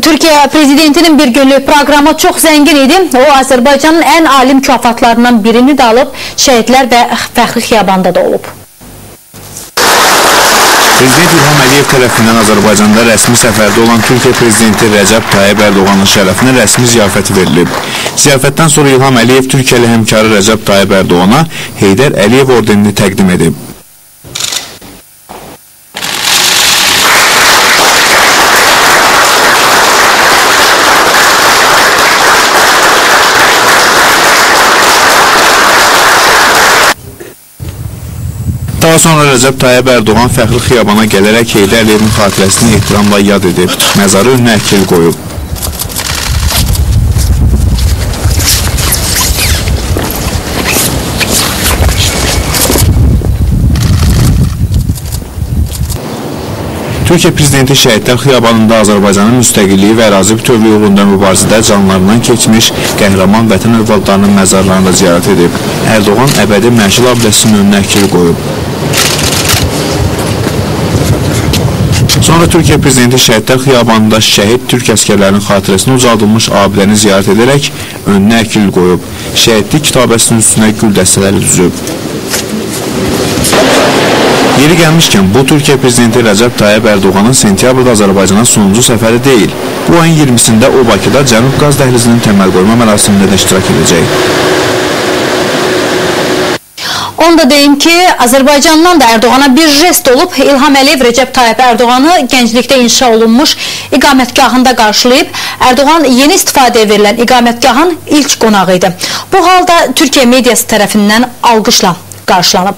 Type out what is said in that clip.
Türkiye prezidentinin bir günlük programı çok zengin idi. O Azerbaycanın en ali mükafatlarından birini de alıp şehitler ve fəxri xiyabanda da olub. Prezident İlham Əliyev tərəfindən Azərbaycanda rəsmi səfərdə olan Türkiye prezidenti Rəcəb Tayyib Ərdoğanın şərəfinə rəsmi ziyafəti verilib. Ziyafətdən sonra İlham Əliyev Türkiyəli həmkarı Rəcəb Tayyib Ərdoğana Heydər Əliyev ordenini təqdim edib. Daha sonra Rəcəb Tayyib Ərdoğan fəxri xiyabana gələrək Heydər Əliyevin xatirəsini ehtiramla yad edib, məzarı önünə əkil qoyub. Türkiye prezidenti şəhidlər xiyabanında Azərbaycanın müstəqilliyi və ərazi bütövlüyü uğrunda mübarizədə canlarından keçmiş qəhrəman vətən övladlarının məzarlarını da ziyarət edib. Ərdoğan əbədi məşil abidəsinin önünə əkil qoyub. Sonra Türkiye prezidenti şəhidlər xiyabanında şəhid Türk əskərlərinin xatirəsini ucaldılmış abidəni ziyarət edərək önünə əkil qoyub. Şəhidlik kitabəsinin üstünə gül dəstələri düzüb. Yeri gəlmişkən, bu Türkiye prezidenti Rəcəb Tayyib Ərdoğanın sentyabrda Azərbaycana sonuncu səfəri deyil. Bu ayın 20-sində o Bakıda Cənub Qaz Dəhlizinin təməl qoyma mərasimində də iştirak edəcək. Onu da deyim ki, Azərbaycandan da Ərdoğana bir jest olub. İlham Əliyev Rəcəb Tayyib Ərdoğanı gənclikdə inşa olunmuş iqamətgahında qarşılayıb. Ərdoğan yeni istifadəyə verilən iqamətgahın ilk qonağı idi. Bu halda Türkiye mediası tərəfindən alqışla qarşılanıb.